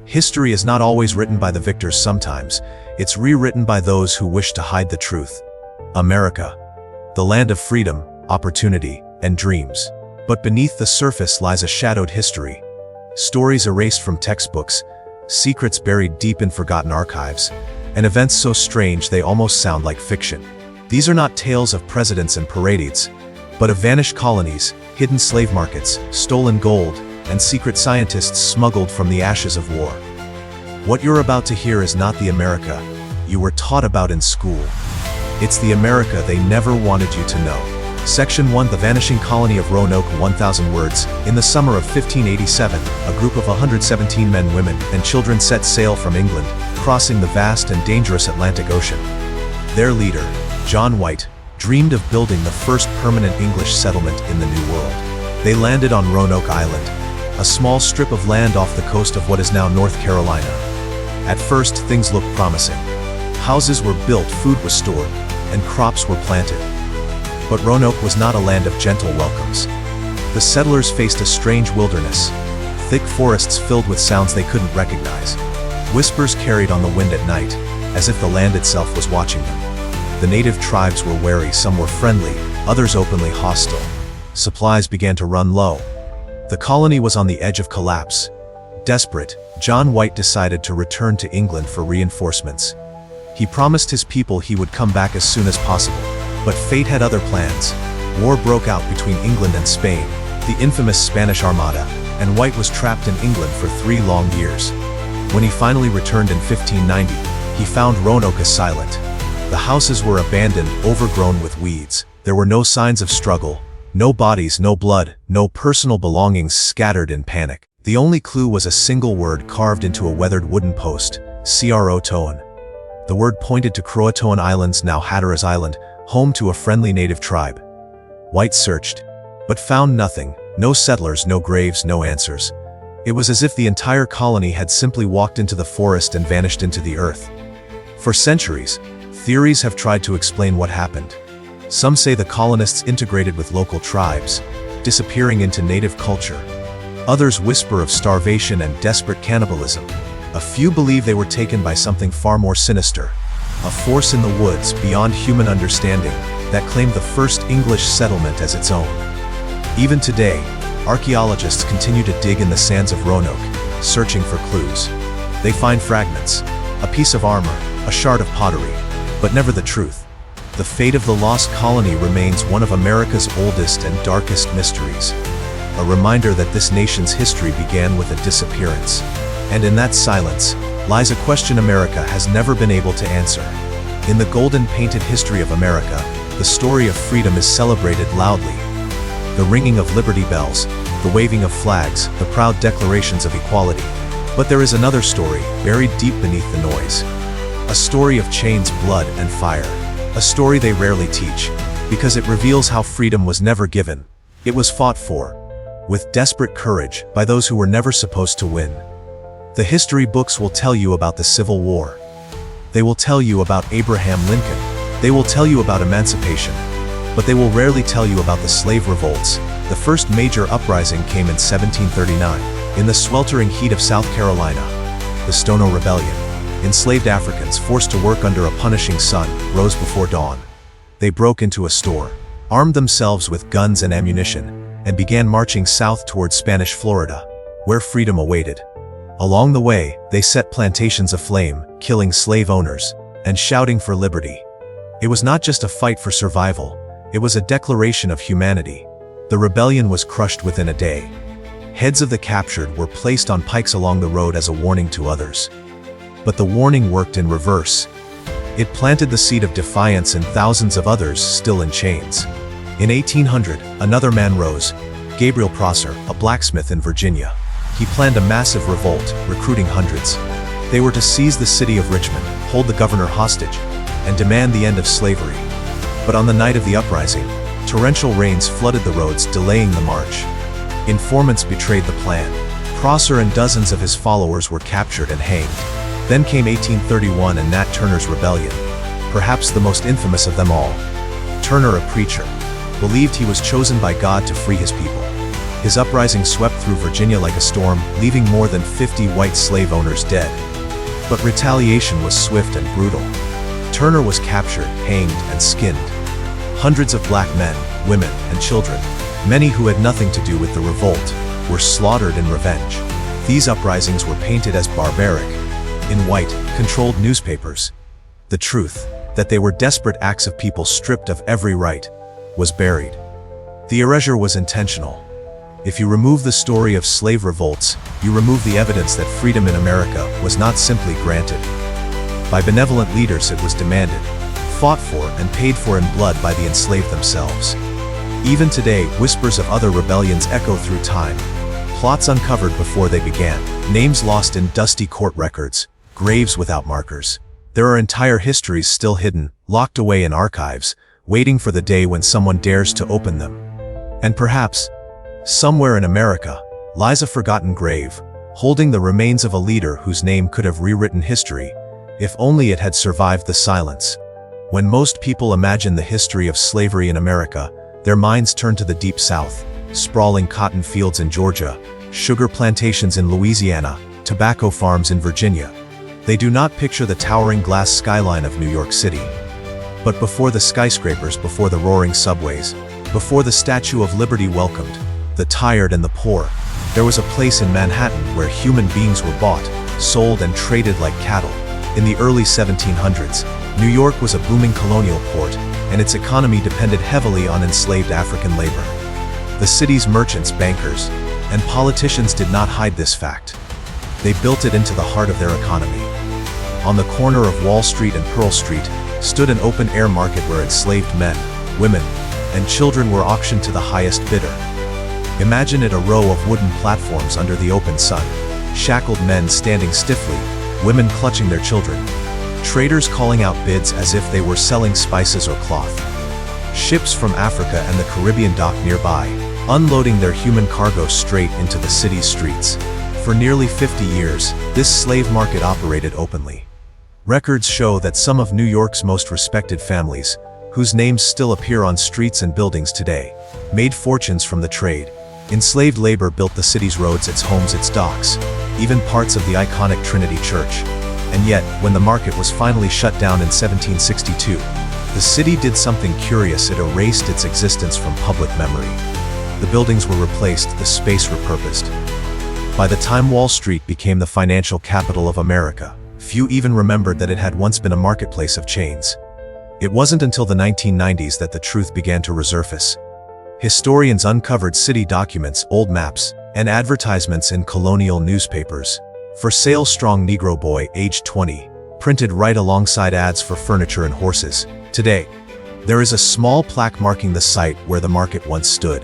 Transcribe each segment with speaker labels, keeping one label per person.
Speaker 1: History is not always written by the victors. Sometimes it's rewritten by those who wish to hide the truth. America, the land of freedom, opportunity, and dreams. But beneath the surface lies a shadowed history. Stories erased from textbooks, secrets buried deep in forgotten archives, and events so strange they almost sound like fiction. These are not tales of presidents and parades, but of vanished colonies, hidden slave markets, stolen gold, and secret scientists smuggled from the ashes of war. What you're about to hear is not the America you were taught about in school. It's the America they never wanted you to know. Section 1: The Vanishing Colony of Roanoke. 1,000 words. In the summer of 1587, a group of 117 men, women, and children set sail from England, crossing the vast and dangerous Atlantic Ocean. Their leader, John White, dreamed of building the first permanent English settlement in the New World. They landed on Roanoke Island, a small strip of land off the coast of what is now North Carolina. At first, things looked promising. Houses were built, food was stored, and crops were planted. But Roanoke was not a land of gentle welcomes. The settlers faced a strange wilderness, thick forests filled with sounds they couldn't recognize. Whispers carried on the wind at night, as if the land itself was watching them. The native tribes were wary, some were friendly, others openly hostile. Supplies began to run low. The colony was on the edge of collapse. Desperate, John White decided to return to England for reinforcements. He promised his people he would come back as soon as possible. But fate had other plans. War broke out between England and Spain, the infamous Spanish Armada, and White was trapped in England for 3 long years. When he finally returned in 1590, he found Roanoke silent. The houses were abandoned, overgrown with weeds. There were no signs of struggle, no bodies, no blood, no personal belongings, scattered in panic. The only clue was a single word carved into a weathered wooden post: Croatoan. The word pointed to Croatoan Islands, now Hatteras Island, home to a friendly native tribe. White searched, but found nothing. No settlers, no graves, no answers. It was as if the entire colony had simply walked into the forest and vanished into the earth. For centuries, theories have tried to explain what happened. Some say the colonists integrated with local tribes, disappearing into native culture. Others whisper of starvation and desperate cannibalism. A few believe they were taken by something far more sinister, a force in the woods beyond human understanding that claimed the first English settlement as its own. Even today, archaeologists continue to dig in the sands of Roanoke, searching for clues. They find fragments, a piece of armor, a shard of pottery, but never the truth. The fate of the lost colony remains one of America's oldest and darkest mysteries, a reminder that this nation's history began with a disappearance. And in that silence lies a question America has never been able to answer. In the golden painted history of America, the story of freedom is celebrated loudly. The ringing of liberty bells, the waving of flags, the proud declarations of equality. But there is another story, buried deep beneath the noise. A story of chains, blood, and fire. A story they rarely teach, because it reveals how freedom was never given. It was fought for, with desperate courage, by those who were never supposed to win. The history books will tell you about the Civil War. They will tell you about Abraham Lincoln. They will tell you about emancipation. But they will rarely tell you about the slave revolts. The first major uprising came in 1739, in the sweltering heat of South Carolina. The Stono Rebellion. Enslaved Africans, forced to work under a punishing sun, rose before dawn. They broke into a store, armed themselves with guns and ammunition, and began marching south toward Spanish Florida, where freedom awaited. Along the way, they set plantations aflame, killing slave owners, and shouting for liberty. It was not just a fight for survival, it was a declaration of humanity. The rebellion was crushed within a day. Heads of the captured were placed on pikes along the road as a warning to others. But the warning worked in reverse. It planted the seed of defiance in thousands of others still in chains. In 1800, another man rose, Gabriel Prosser, a blacksmith in Virginia. He planned a massive revolt, recruiting hundreds. They were to seize the city of Richmond, hold the governor hostage, and demand the end of slavery. But on the night of the uprising, torrential rains flooded the roads, delaying the march. Informants betrayed the plan. Prosser and dozens of his followers were captured and hanged. Then came 1831 and Nat Turner's rebellion, perhaps the most infamous of them all. Turner, a preacher, believed he was chosen by God to free his people. His uprising swept through Virginia like a storm, leaving more than 50 white slave owners dead. But retaliation was swift and brutal. Turner was captured, hanged, and skinned. Hundreds of black men, women, and children, many who had nothing to do with the revolt, were slaughtered in revenge. These uprisings were painted as barbaric in white, controlled newspapers. The truth, that they were desperate acts of people stripped of every right, was buried. The erasure was intentional. If you remove the story of slave revolts, you remove the evidence that freedom in America was not simply granted. By benevolent leaders it was demanded, fought for, and paid for in blood by the enslaved themselves. Even today, whispers of other rebellions echo through time. Plots uncovered before they began, names lost in dusty court records, graves without markers. There are entire histories still hidden, locked away in archives, waiting for the day when someone dares to open them. And perhaps, somewhere in America, lies a forgotten grave, holding the remains of a leader whose name could have rewritten history, if only it had survived the silence. When most people imagine the history of slavery in America, their minds turn to the Deep South, sprawling cotton fields in Georgia, sugar plantations in Louisiana, tobacco farms in Virginia. They do not picture the towering glass skyline of New York City. But before the skyscrapers, before the roaring subways, before the Statue of Liberty welcomed the tired and the poor, there was a place in Manhattan where human beings were bought, sold, and traded like cattle. In the early 1700s, New York was a booming colonial port, and its economy depended heavily on enslaved African labor. The city's merchants, bankers, and politicians did not hide this fact. They built it into the heart of their economy. On the corner of Wall Street and Pearl Street stood an open-air market where enslaved men, women, and children were auctioned to the highest bidder. Imagine it a row of wooden platforms under the open sun, shackled men standing stiffly, women clutching their children, traders calling out bids as if they were selling spices or cloth. Ships from Africa and the Caribbean docked nearby, unloading their human cargo straight into the city's streets. For nearly 50 years, this slave market operated openly. Records show that some of New York's most respected families, whose names still appear on streets and buildings today, made fortunes from the trade. Enslaved labor built the city's roads, its homes, its docks, even parts of the iconic Trinity Church. And yet, when the market was finally shut down in 1762, the city did something curious. It erased its existence from public memory. The buildings were replaced, the space repurposed. By the time Wall Street became the financial capital of America, few even remembered that it had once been a marketplace of chains. It wasn't until the 1990s that the truth began to resurface. Historians uncovered city documents, old maps, and advertisements in colonial newspapers. For sale, strong Negro boy, age 20, printed right alongside ads for furniture and horses. Today, there is a small plaque marking the site where the market once stood.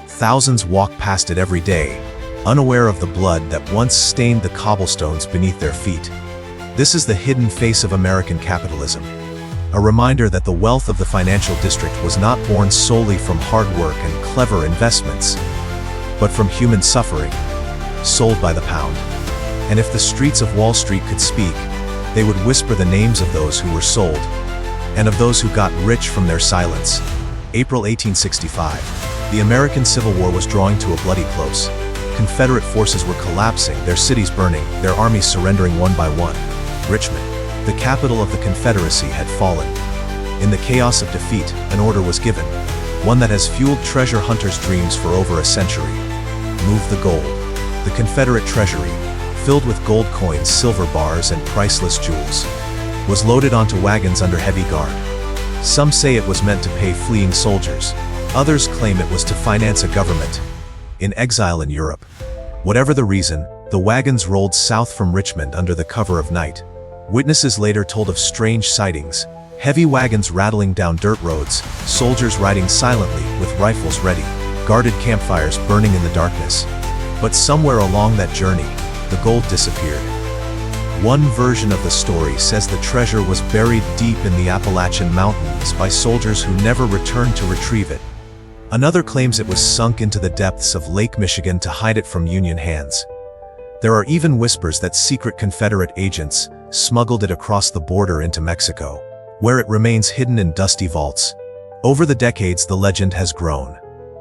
Speaker 1: Thousands walk past it every day, unaware of the blood that once stained the cobblestones beneath their feet. This is the hidden face of American capitalism. A reminder that the wealth of the financial district was not born solely from hard work and clever investments, but from human suffering, sold by the pound. And if the streets of Wall Street could speak, they would whisper the names of those who were sold, and of those who got rich from their silence. April 1865. The American Civil War was drawing to a bloody close. Confederate forces were collapsing, their cities burning, their armies surrendering one by one. Richmond, the capital of the Confederacy, had fallen. In the chaos of defeat, an order was given, one that has fueled treasure hunters' dreams for over a century. Move the gold. The Confederate treasury, filled with gold coins, silver bars, and priceless jewels, was loaded onto wagons under heavy guard. Some say it was meant to pay fleeing soldiers. Others claim it was to finance a government in exile in Europe. Whatever the reason, the wagons rolled south from Richmond under the cover of night. Witnesses later told of strange sightings, heavy wagons rattling down dirt roads, soldiers riding silently with rifles ready, guarded campfires burning in the darkness. But somewhere along that journey, the gold disappeared. One version of the story says the treasure was buried deep in the Appalachian Mountains by soldiers who never returned to retrieve it. Another claims it was sunk into the depths of Lake Michigan to hide it from Union hands. There are even whispers that secret Confederate agents smuggled it across the border into Mexico, where it remains hidden in dusty vaults. Over the decades, the legend has grown.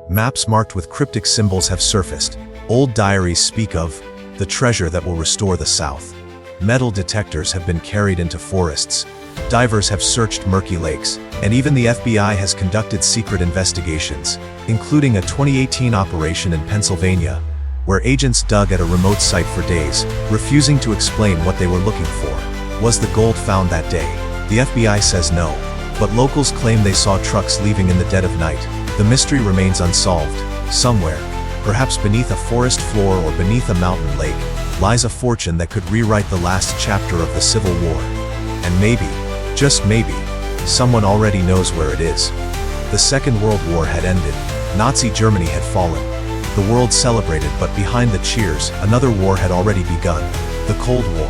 Speaker 1: Maps marked with cryptic symbols have surfaced. Old diaries speak of the treasure that will restore the South. Metal detectors have been carried into forests. Divers have searched murky lakes, and even the FBI has conducted secret investigations, including a 2018 operation in Pennsylvania, where agents dug at a remote site for days, refusing to explain what they were looking for. Was the gold found that day? The FBI says no, but locals claim they saw trucks leaving in the dead of night. The mystery remains unsolved. Somewhere, perhaps beneath a forest floor or beneath a mountain lake, lies a fortune that could rewrite the last chapter of the Civil War. And maybe, just maybe, someone already knows where it is. The Second World War had ended. Nazi Germany had fallen. The world celebrated, but behind the cheers, another war had already begun. The Cold War.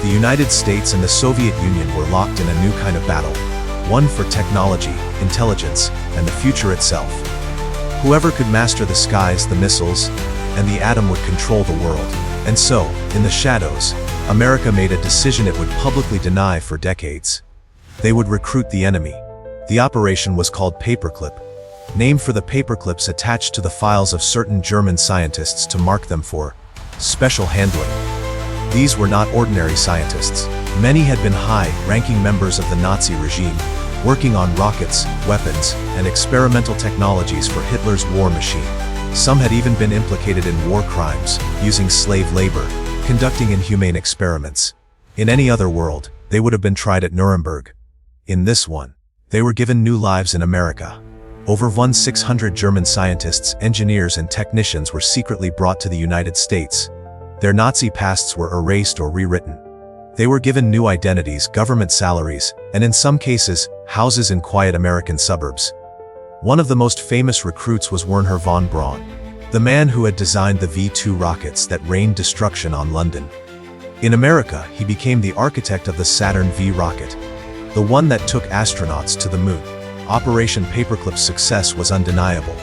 Speaker 1: The United States and the Soviet Union were locked in a new kind of battle. One for technology, intelligence, and the future itself. Whoever could master the skies, the missiles, and the atom would control the world. And so, in the shadows, America made a decision it would publicly deny for decades. They would recruit the enemy. The operation was called Paperclip, named for the paperclips attached to the files of certain German scientists to mark them for special handling. These were not ordinary scientists. Many had been high-ranking members of the Nazi regime, working on rockets, weapons, and experimental technologies for Hitler's war machine. Some had even been implicated in war crimes, using slave labor, conducting inhumane experiments. In any other world, they would have been tried at Nuremberg. In this one, they were given new lives in America. Over 1,600 German scientists, engineers, and technicians were secretly brought to the United States. Their Nazi pasts were erased or rewritten. They were given new identities, government salaries, and in some cases, houses in quiet American suburbs. One of the most famous recruits was Wernher von Braun, the man who had designed the V-2 rockets that rained destruction on London. In America, he became the architect of the Saturn V rocket, the one that took astronauts to the moon. Operation Paperclip's success was undeniable.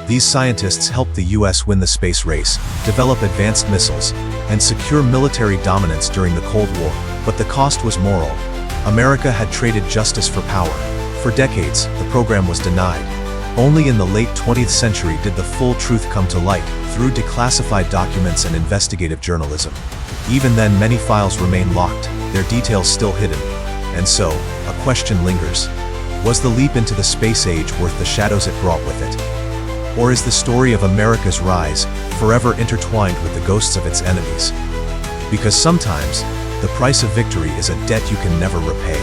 Speaker 1: These scientists helped the US win the space race, develop advanced missiles, and secure military dominance during the Cold War. But the cost was moral. America had traded justice for power. For decades, the program was denied. Only in the late 20th century did the full truth come to light, through declassified documents and investigative journalism. Even then, many files remain locked, their details still hidden. And so, a question lingers. Was the leap into the space age worth the shadows it brought with it? Or is the story of America's rise forever intertwined with the ghosts of its enemies? Because sometimes, the price of victory is a debt you can never repay.